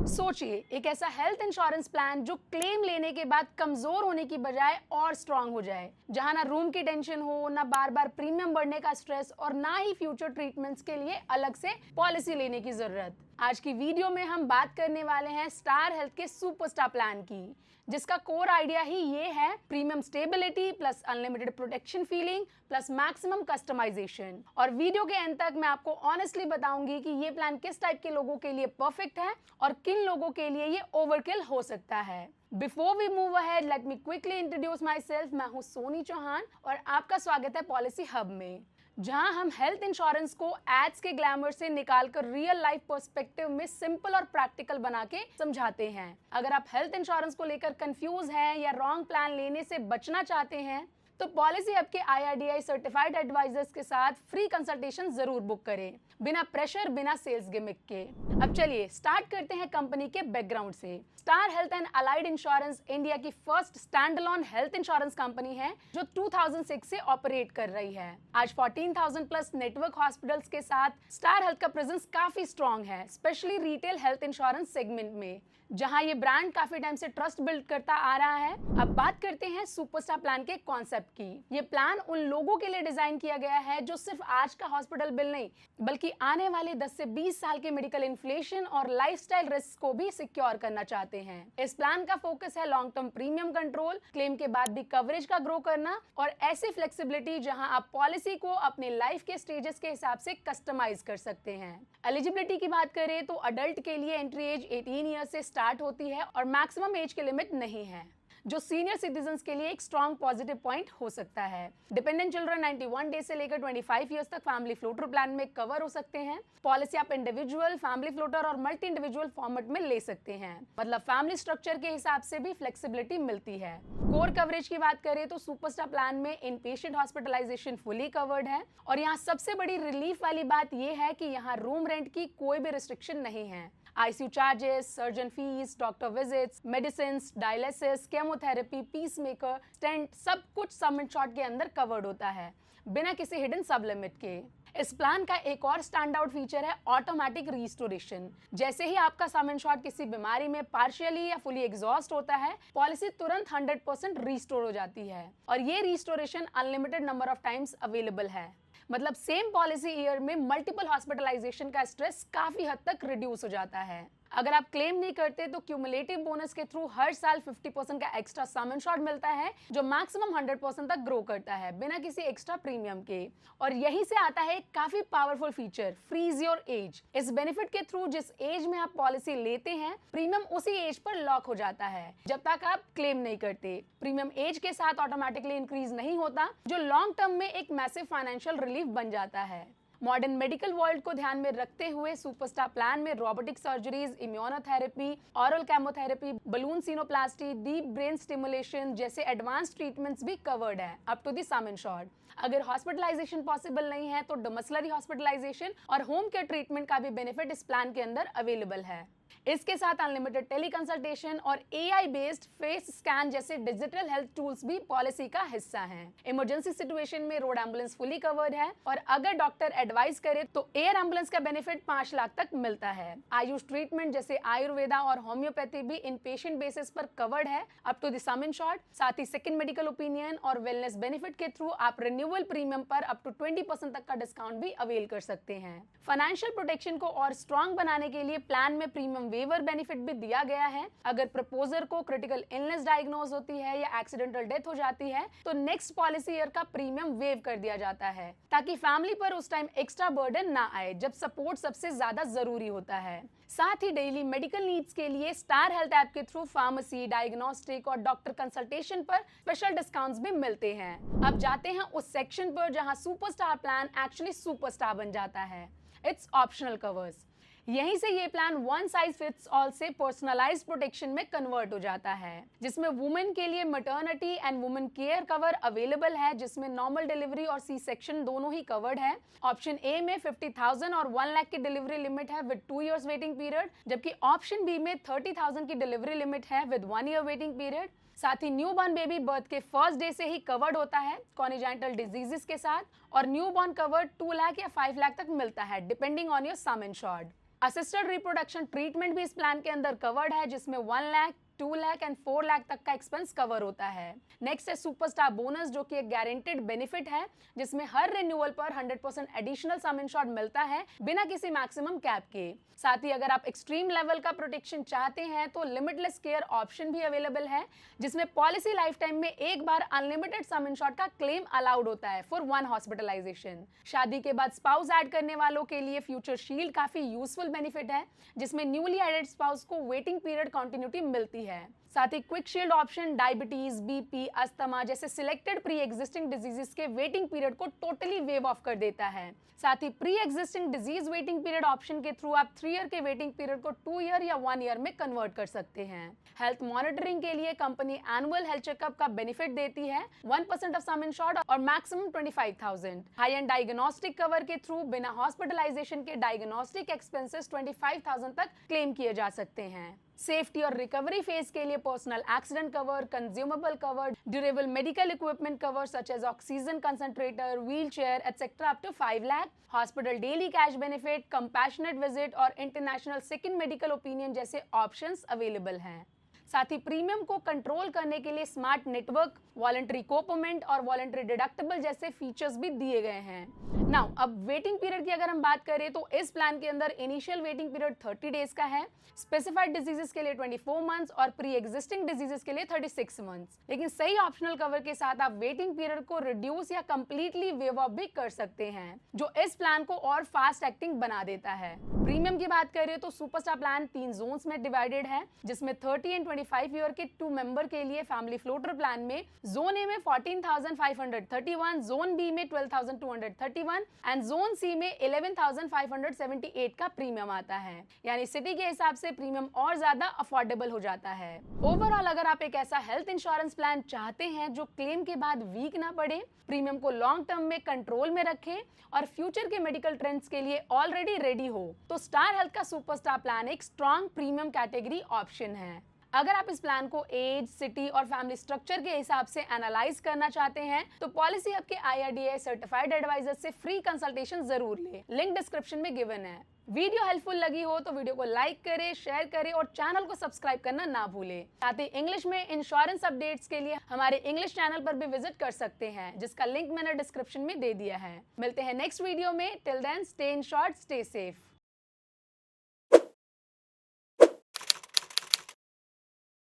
सोचिए, एक ऐसा हेल्थ इंश्योरेंस प्लान जो क्लेम लेने के बाद कमजोर होने की बजाय और स्ट्रांग हो जाए, जहां ना रूम की टेंशन हो, ना बार बार प्रीमियम बढ़ने का स्ट्रेस और ना ही फ्यूचर ट्रीटमेंट्स के लिए अलग से पॉलिसी लेने की जरूरत। आज की वीडियो में हम बात करने वाले हैं स्टार हेल्थ के सुपरस्टार प्लान की, जिसका कोर आइडिया ही ये है premium stability plus unlimited protection feeling plus maximum customization. और वीडियो के अंत तक मैं आपको ऑनेस्टली बताऊंगी कि ये प्लान किस टाइप के लोगों के लिए परफेक्ट है और किन लोगों के लिए ये ओवरकिल हो सकता है। Before we move ahead, let me quickly introduce myself. मैं हूँ सोनी चौहान और आपका स्वागत है पॉलिसी हब में, जहां हम हेल्थ इंश्योरेंस को एड्स के ग्लैमर से निकालकर रियल लाइफ पर्सपेक्टिव में सिंपल और प्रैक्टिकल बना के समझाते हैं। अगर आप हेल्थ इंश्योरेंस को लेकर कंफ्यूज हैं या रॉन्ग प्लान लेने से बचना चाहते हैं तो पॉलिसी हब के IRDAI सर्टिफाइड एडवाइजर्स के साथ फ्री कंसल्टेशन जरूर बुक करें, बिना प्रेशर, बिना सेल्स गिमिक के। अब चलिए स्टार्ट करते हैं कंपनी के बैकग्राउंड से। Star Health and Allied Insurance India की first stand alone health insurance company है जो 2006 से ऑपरेट कर रही है। आज 14,000 प्लस नेटवर्क हॉस्पिटल्स के साथ स्टार हेल्थ का प्रेजेंस काफी स्ट्रॉन्ग है, specially retail health insurance segment में, जहां ये ब्रांड काफी टाइम से ट्रस्ट बिल्ड करता आ रहा है। अब बात करते हैं सुपरस्टार प्लान के कॉन्सेप्ट की। ये प्लान उन लोगों के लिए डिजाइन किया गया है जो सिर्फ आज का हॉस्पिटल बिल नहीं, बल्कि आने वाले 10 से 20 साल के मेडिकल इन्फ्लेशन और लाइफस्टाइल रिस्क को भी सिक्योर करना चाहते हैं। इस प्लान का फोकस है long term premium control, claim के बाद भी कवरेज का ग्रो करना और ऐसी फ्लेक्सिबिलिटी जहां आप पॉलिसी को अपने लाइफ के स्टेजेस के हिसाब से कस्टमाइज कर सकते हैं। एलिजिबिलिटी की बात करें तो अडल्ट के लिए एंट्री एज 18 ईयर से स्टार्ट होती है और मैक्सिमम एज के लिमिट नहीं है, जो सीनियर सिटीजन्स के लिए एक स्ट्रॉन्ग पॉजिटिव पॉइंट हो सकता है। डिपेंडेंट चिल्ड्रन 91 डेज से लेकर 25 इयर्स तक फैमिली फ्लोटर प्लान में कवर हो सकते हैं। पॉलिसी आप इंडिविजुअल, फैमिली फ्लोटर और मल्टी इंडिविजुअल फॉर्मेट में ले सकते हैं, मतलब फैमिली स्ट्रक्चर के हिसाब से भी फ्लेक्सिबिलिटी मिलती है। कोर कवरेज की बात करें तो सुपरस्टार प्लान में इन पेशेंट हॉस्पिटलाइजेशन फुली कवर्ड है और यहाँ सबसे बड़ी रिलीफ वाली बात यह है कि यहाँ रूम रेंट की कोई भी रिस्ट्रिक्शन नहीं है। ICU charges, surgeon fees, doctor visits, medicine, dialysis, chemotherapy, pacemaker, stent, सब कुछ सम इंश्योर्ड के अंदर कवर्ड होता है, बिना किसी हिडन सब लिमिट के। इस प्लान का एक और स्टैंड आउट फीचर है ऑटोमेटिक रिस्टोरेशन। जैसे ही आपका सम इंश्योर्ड किसी बीमारी में पार्शियली या फुली एग्जॉस्ट होता है, पॉलिसी तुरंत 100% रिस्टोर हो जाती है और ये restoration unlimited number of times available है। मतलब सेम पॉलिसी ईयर में मल्टीपल हॉस्पिटलाइजेशन का स्ट्रेस काफी हद तक रिड्यूस हो जाता है। अगर आप क्लेम नहीं करते तो क्यूमुलेटिव बोनस के थ्रू हर साल 50% का एक्स्ट्रा सम इंश्योर्ड मिलता है, जो मैक्सिमम 100% तक ग्रो करता है बिना किसी एक्स्ट्रा प्रीमियम के। और यहीं से आता है काफी powerful feature, freeze your age. इस बेनिफिट के थ्रू जिस एज में आप पॉलिसी लेते हैं, प्रीमियम उसी एज पर लॉक हो जाता है जब तक आप क्लेम नहीं करते। प्रीमियम एज के साथ ऑटोमेटिकली इंक्रीज नहीं होता, जो लॉन्ग टर्म में एक मैसिव फाइनेंशियल रिलीफ बन जाता है। मॉडर्न मेडिकल वर्ल्ड को ध्यान में रखते हुए सुपरस्टार प्लान में robotic surgeries, immunotherapy, oral chemotherapy, balloon sinuplasty, deep brain stimulation जैसे एडवांस ट्रीटमेंट्स भी कवर्ड है up to the sum insured. अगर हॉस्पिटलाइजेशन पॉसिबल नहीं है तो डोमिसिलरी हॉस्पिटलाइजेशन और होम केयर ट्रीटमेंट का भी बेनिफिट इस प्लान के अंदर अवेलेबल है। इसके साथ अनलिमिटेड टेली कंसल्टेशन और AI बेस्ड फेस स्कैन जैसे डिजिटल हेल्थ टूल्स भी पॉलिसी का हिस्सा हैं। इमरजेंसी सिचुएशन में रोड एम्बुलेंस फुली कवर्ड है और अगर डॉक्टर एडवाइस करे तो एयर एम्बुलेंस का बेनिफिट 5 लाख तक मिलता है। आयुष ट्रीटमेंट जैसे आयुर्वेदा और होम्योपैथी भी इन पेशेंट बेसिस पर कवर्ड है up to the sum insured. साथ ही सेकंड मेडिकल ओपिनियन और वेलनेस बेनिफिट के थ्रू आप रिन्यूअल प्रीमियम पर अप टू 20% तक का डिस्काउंट भी अवेल कर सकते हैं। फाइनेंशियल प्रोटेक्शन को और स्ट्रॉन्ग बनाने के लिए प्लान में प्रीमियम वेवर बेनिफिट भी दिया गया है। अगर प्रपोजर को क्रिटिकल इलनेस डायग्नोज होती है या एक्सीडेंटल डेथ हो जाती है तो नेक्स्ट पॉलिसी ईयर का प्रीमियम वेव कर दिया जाता है, ताकि फैमिली पर उस टाइम एक्स्ट्रा बर्डन ना आए जब सपोर्ट सबसे ज्यादा जरूरी होता है। साथ ही डेली मेडिकल नीड्स के लिए स्टार हेल्थ ऐप के थ्रू फार्मेसी, डायग्नोस्टिक और डॉक्टर कंसल्टेशन पर स्पेशल डिस्काउंट्स भी मिलते हैं। अब जाते हैं उस सेक्शन पर जहां सुपरस्टार प्लान एक्चुअली सुपरस्टार बन जाता है। It's optional covers. यहीं से ये plan one size fits all से पर्सनलाइज प्रोटेक्शन में कन्वर्ट हो जाता है, जिसमें वुमेन के लिए maternity and women care cover available है, जिसमें नॉर्मल डिलीवरी और सी सेक्शन दोनों ही कवर्ड है। ऑप्शन ए में 50,000 और 1 लाख की डिलीवरी लिमिट है विद 2 इयर्स वेटिंग पीरियड, जबकि ऑप्शन बी में 30,000 की डिलीवरी लिमिट है विद 1 ईयर वेटिंग पीरियड। साथ ही न्यूबॉर्न बेबी बर्थ के फर्स्ट डे से ही कवर्ड होता है कॉनिजेंटल डिजीजेस के साथ, और न्यूबॉर्न कवर 2 लाख या 5 लाख तक मिलता है depending on your some insured. Assisted reproduction treatment भी इस प्लान के अंदर कवर्ड है, जिसमें 1 लाख, 2 लाख एंड 4 लाख तक का एक्सपेंस कवर होता है। नेक्स्ट है सुपरस्टार बोनस, जो कि एक गारंटेड बेनिफिट है, जिसमें हर रिन्यूअल पर 100% एडिशनल सम इंश्योर्ड मिलता है बिना किसी मैक्सिमम कैप के। साथ ही अगर आप एक्सट्रीम लेवल का प्रोटेक्शन चाहते हैं तो लिमिटलेस केयर ऑप्शन भी अवेलेबल है, जिसमें पॉलिसी लाइफ टाइम में एक बार अनलिमिटेड सम इंश्योर्ड का क्लेम अलाउड होता है फॉर 1 हॉस्पिटलाइजेशन। शादी के बाद स्पाउस ऐड करने वालों के लिए फ्यूचर शील्ड काफी यूजफुल बेनिफिट है, जिसमें न्यूली एडेड स्पाउस को वेटिंग पीरियड कंटिन्यूटी मिलती है। साथ ही quick shield option diabetes, BP, asthma जैसे सिलेक्टेड प्री एग्जिस्टिंग डिजीजेस के वेटिंग पीरियड को टोटली वेव ऑफ कर देता है। साथ ही pre existing disease waiting period option के थ्रू आप 3 ईयर के वेटिंग पीरियड को 2 ईयर या 1 ईयर में कन्वर्ट कर सकते हैं। हेल्थ मॉनिटरिंग के लिए कंपनी एनुअल हेल्थ चेकअप का बेनिफिट देती है, 1% ऑफ सम इंश्योर्ड और maximum 25,000। High and diagnostic cover के थ्रू बिना हॉस्पिटलाइजेशन के डायग्नोस्टिक एक्सपेंसेस 25,000 तक क्लेम किए जा सकते हैं। सेफ्टी और रिकवरी फेज के लिए personal accident cover, consumable cover, durable medical equipment cover such as oxygen concentrator, wheelchair etcetera up to 5 lakh, hospital daily cash benefit, compassionate visit और इंटरनेशनल सेकंड मेडिकल ओपिनियन जैसे options available हैं। साथ ही premium को control करने के लिए smart network, voluntary कोपेमेंट और voluntary deductible जैसे फीचर्स भी दिए गए हैं। नाउ अब वेटिंग पीरियड की अगर हम बात करें तो इस प्लान के अंदर इनिशियल वेटिंग पीरियड 30 डेज का है, स्पेसिफाइड डिजीजेस के लिए 24 मंथ्स और प्री एग्जिस्टिंग डिजीजेस के लिए 36 मंथ्स। लेकिन सही ऑप्शनल कवर के साथ आप वेटिंग पीरियड को रिड्यूस या कंप्लीटली वेव ऑफ भी कर सकते हैं, जो इस प्लान को और फास्ट एक्टिंग बना देता है। प्रीमियम की बात करें तो सुपरस्टार प्लान 3 जोन्स में डिवाइडेड है, जिसमें 30 एंड 25 ईयर के 2 मेंबर के लिए फैमिली फ्लोटर प्लान में जोन ए में 14,531, जोन बी में 12,231 एंड जोन सी में 11,578 का प्रीमियम आता है। यानी सिटी के हिसाब से प्रीमियम और ज्यादा अफोर्डेबल हो जाता है। ओवरऑल अगर आप एक ऐसा हेल्थ इंश्योरेंस प्लान चाहते हैं जो क्लेम के बाद वीक ना पड़े, प्रीमियम को लॉन्ग टर्म में कंट्रोल में रखे और फ्यूचर के मेडिकल ट्रेंड्स के लिए ऑलरेडी रेडी हो, तो स्टार हेल्थ का सुपरस्टार प्लान एक स्ट्रॉन्ग प्रीमियम कैटेगरी ऑप्शन है। अगर आप इस प्लान को एज, सिटी और फैमिली स्ट्रक्चर के हिसाब से एनालाइज करना चाहते हैं तो पॉलिसी हब के IRDAI सर्टिफाइड एडवाइजर से फ्री कंसल्टेशन जरूर ले, लिंक डिस्क्रिप्शन में गिवन है। वीडियो हेल्पफुल लगी हो तो वीडियो को लाइक करें, शेयर करें और चैनल को सब्सक्राइब करना ना भूलें। साथ ही इंग्लिश में इंश्योरेंस अपडेट्स के लिए हमारे इंग्लिश चैनल पर भी विजिट कर सकते हैं, जिसका लिंक मैंने डिस्क्रिप्शन में दे दिया है। मिलते हैं नेक्स्ट वीडियो में। Till then stay insured, stay safe.